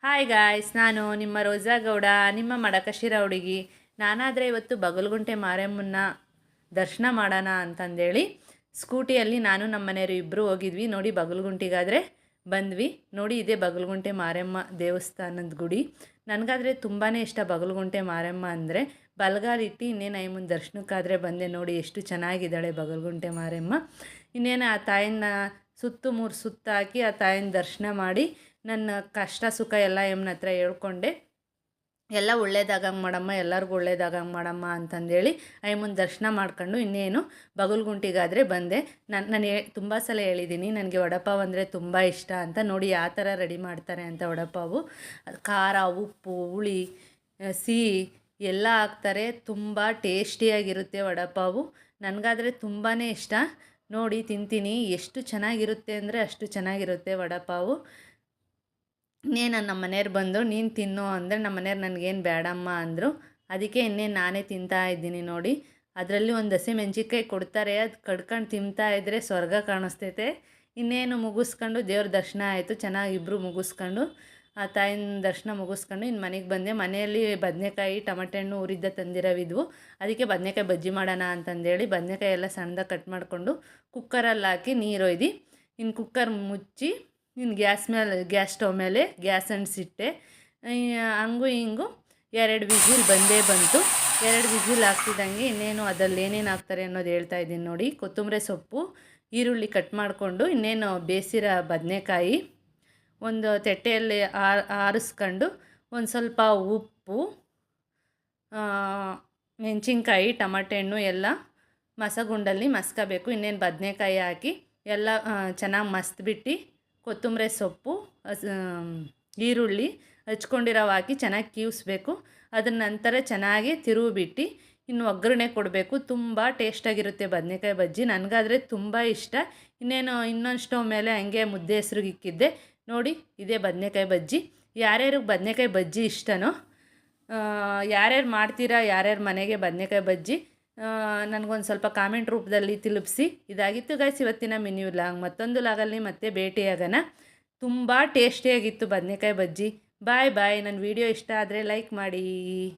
Hi guys, ನಾನು ನಿಮ್ಮ ರೋಜಾ ಗೌಡ, ನಿಮ್ಮ ಮಡಕಶಿರ ಹುಡುಗಿ. ನಾನಾದರೆ ಇವತ್ತು ಬಗಲ್ಗುಂಟೆ ಮಾರಮ್ಮನ್ನ ದರ್ಶನ ಮಾಡೋಣ ಅಂತಂದೇಳಿ ಸ್ಕೂಟಿಯಲ್ಲಿ ನಾನು ನಮ್ಮ ಮನೆಯವರು ಇಬ್ಬರು ಹೋಗಿದ್ವಿ. ನೋಡಿ, ಬಗಲ್ಗುಂಟಿಗಾದರೆ ಬಂದ್ವಿ. ನೋಡಿ, ಇದೇ ಬಗಲ್ಗುಂಟೆ ಮಾರಮ್ಮ ದೇವಸ್ಥಾನದ ಗುಡಿ. ನನಗಾದರೆ ತುಂಬಾ ಇಷ್ಟ ಬಗಲ್ಗುಂಟೆ ಮಾರಮ್ಮ ಅಂದರೆ. ಬಲಗಾಲಿಟ್ಟು ಇನ್ನೇನು ಐಮನ್ ದರ್ಶನಕ್ಕಾದರೆ ಬಂದೆ. ನೋಡಿ ಎಷ್ಟು ಚೆನ್ನಾಗಿದ್ದಾಳೆ ಬಗಲ್ಗುಂಟೆ ಮಾರಮ್ಮ. ಇನ್ನೇನು ಆ ತಾಯಿನ ಮೂರು ಸುತ್ತ ಹಾಕಿ ಆ ತಾಯಿನ ದರ್ಶನ ಮಾಡಿ ನನ್ನ ಕಷ್ಟ ಸುಖ ಎಲ್ಲ ಎಮ್ಮನ ಹತ್ರ ಹೇಳ್ಕೊಂಡೆ. ಎಲ್ಲ ಒಳ್ಳೇದಾಗಂಗೆ ಮಾಡಮ್ಮ, ಎಲ್ಲರಿಗೂ ಒಳ್ಳೇದಾಗಂಗೆ ಮಾಡಮ್ಮ ಅಂತಂದೇಳಿ ಅಯ್ಯಮ್ಮನ ದರ್ಶನ ಮಾಡ್ಕೊಂಡು ಇನ್ನೇನು ಬಗಲ್ಗುಂಟಿಗಾದರೆ ಬಂದೆ. ನಾನು ತುಂಬ ಸಲ ಹೇಳಿದ್ದೀನಿ, ನನಗೆ ವಡಪಾವ್ ಅಂದರೆ ತುಂಬ ಇಷ್ಟ ಅಂತ. ನೋಡಿ ಯಾವ ಥರ ರೆಡಿ ಮಾಡ್ತಾರೆ ಅಂತ. ವಡಪಾವು ಖಾರ, ಉಪ್ಪು, ಹುಳಿ, ಸಿಹಿ ಎಲ್ಲ ಹಾಕ್ತಾರೆ. ತುಂಬ ಟೇಸ್ಟಿಯಾಗಿರುತ್ತೆ ವಡಪಾವು. ನನಗಾದರೆ ತುಂಬಾ ಇಷ್ಟ. ನೋಡಿ ತಿಂತೀನಿ, ಎಷ್ಟು ಚೆನ್ನಾಗಿರುತ್ತೆ ಅಂದರೆ ಅಷ್ಟು ಚೆನ್ನಾಗಿರುತ್ತೆ ವಡಪಾವು. ಇನ್ನೇನು ನಮ್ಮ ಮನೆಯವ್ರು ಬಂದು ನೀನು ತಿನ್ನು ಅಂದರೆ ನಮ್ಮ ಮನೆಯವ್ರು ನನಗೇನು ಬೇಡಮ್ಮ ಅಂದರು. ಅದಕ್ಕೆ ಇನ್ನೇನು ನಾನೇ ತಿಂತಾ ಇದ್ದೀನಿ. ನೋಡಿ, ಅದರಲ್ಲಿ ಒಂದು ಹಸಿ ಮೆಣಸಿನ್ಕಾಯಿ ಕೊಡ್ತಾರೆ, ಅದು ಕಡ್ಕೊಂಡು ತಿಂತಾ ಇದ್ದರೆ ಸ್ವರ್ಗ ಕಾಣಿಸ್ತೈತೆ. ಇನ್ನೇನು ಮುಗಿಸ್ಕೊಂಡು ದೇವ್ರ ದರ್ಶನ ಆಯಿತು. ಚೆನ್ನಾಗಿ ಇಬ್ಬರು ಮುಗಿಸ್ಕೊಂಡು ಆ ತಾಯಿನ ದರ್ಶನ ಮುಗಿಸ್ಕೊಂಡು ಇನ್ನು ಮನೆಗೆ ಬಂದೆ. ಮನೆಯಲ್ಲಿ ಬದನೆಕಾಯಿ, ಟೊಮೆಟೊ ಹಣ್ಣು ಉರಿದ್ದ ತಂದಿರೋವಿದ್ವು. ಅದಕ್ಕೆ ಬದನೆಕಾಯಿ ಬಜ್ಜಿ ಮಾಡೋಣ ಅಂತಂದೇಳಿ ಬದನೆಕಾಯಿ ಎಲ್ಲ ಸಣ್ಣದಾಗಿ ಕಟ್ ಮಾಡಿಕೊಂಡು ಕುಕ್ಕರಲ್ಲಿ ಹಾಕಿ ನೀರು ಒಯ್ದು ಇನ್ನು ಕುಕ್ಕರ್ ಮುಚ್ಚಿ ಇನ್ನು ಗ್ಯಾಸ್ ಸ್ಟವ್ ಮೇಲೆ ಗ್ಯಾಸ್ ಅಂಟಿಸಿಟ್ಟೆ. ಹಂಗೂ ಹಿಂಗೂ 2 ವಿಸಿಲ್ ಬಂದೇ ಬಂತು. 2 ವಿಸಿಲ್ ಹಾಕ್ತಿದ್ದಂಗೆ ಇನ್ನೇನು ಅದರಲ್ಲಿ ಏನೇನು ಹಾಕ್ತಾರೆ ಅನ್ನೋದು ಹೇಳ್ತಾ ಇದ್ದೀನಿ ನೋಡಿ. ಕೊತ್ತಂಬರಿ ಸೊಪ್ಪು, ಈರುಳ್ಳಿ ಕಟ್ ಮಾಡಿಕೊಂಡು, ಇನ್ನೇನು ಬೇಯಿಸಿರೋ ಬದನೆಕಾಯಿ ಒಂದು ತಟ್ಟೆಯಲ್ಲಿ ಆರಿಸ್ಕೊಂಡು, ಒಂದು ಸ್ವಲ್ಪ ಉಪ್ಪು, ಮೆಣಸಿನ್ಕಾಯಿ, ಟೊಮೆಟೊ ಹಣ್ಣು ಎಲ್ಲ ಮಸಗುಂಡಲ್ಲಿ ಮಸ್ಕೋಬೇಕು. ಇನ್ನೇನು ಬದನೆಕಾಯಿ ಹಾಕಿ ಎಲ್ಲ ಚೆನ್ನಾಗಿ ಮಸ್ತ್ಬಿಟ್ಟು ಕೊತ್ತಂಬರಿ ಸೊಪ್ಪು, ಈರುಳ್ಳಿ ಹಚ್ಕೊಂಡಿರೋ ಹಾಕಿ ಚೆನ್ನಾಗಿ ಕಿವಿಸ್ಬೇಕು. ಅದರ ನಂತರ ಚೆನ್ನಾಗಿ ತಿರುಗಿಬಿಟ್ಟು ಇನ್ನು ಒಗ್ಗರಣೆ ಕೊಡಬೇಕು. ತುಂಬ ಟೇಸ್ಟಾಗಿರುತ್ತೆ ಬದನೆಕಾಯಿ ಬಜ್ಜಿ. ನನಗಾದರೆ ತುಂಬ ಇಷ್ಟ. ಇನ್ನೊಂದು ಸ್ಟವ್ ಮೇಲೆ ಹಂಗೆ ಮುದ್ದೆ ಹೆಸ್ರಿಗೆ ಇಕ್ಕಿದ್ದೆ. ನೋಡಿ, ಇದೇ ಬದನೆಕಾಯಿ ಬಜ್ಜಿ. ಯಾರ್ಯಾರಿಗೆ ಬದನೆಕಾಯಿ ಬಜ್ಜಿ ಇಷ್ಟನೋ, ಯಾರ್ಯಾರು ಮಾಡ್ತೀರಾ, ಯಾರ್ಯಾರು ಮನೆಗೆ ಬದನೆಕಾಯಿ ಬಜ್ಜಿ, ನನಗೊಂದು ಸ್ವಲ್ಪ ಕಾಮೆಂಟ್ ರೂಪದಲ್ಲಿ ತಿಳಿಸಿ. ಇದಾಗಿತ್ತು ಗೈಸ್ ಇವತ್ತಿನ ಮಿನಿ ವ್ಲಾಗ್. ಮತ್ತೊಂದು ಲಾಗಲ್ಲಿ ಮತ್ತೆ ಭೇಟಿಯಾಗೋಣ. ತುಂಬ ಟೇಸ್ಟಿಯಾಗಿತ್ತು ಬದನೆಕಾಯಿ ಬಜ್ಜಿ. ಬಾಯ್ ಬಾಯ್. ನನ್ನ ವಿಡಿಯೋ ಇಷ್ಟ ಆದರೆ ಲೈಕ್ ಮಾಡಿ.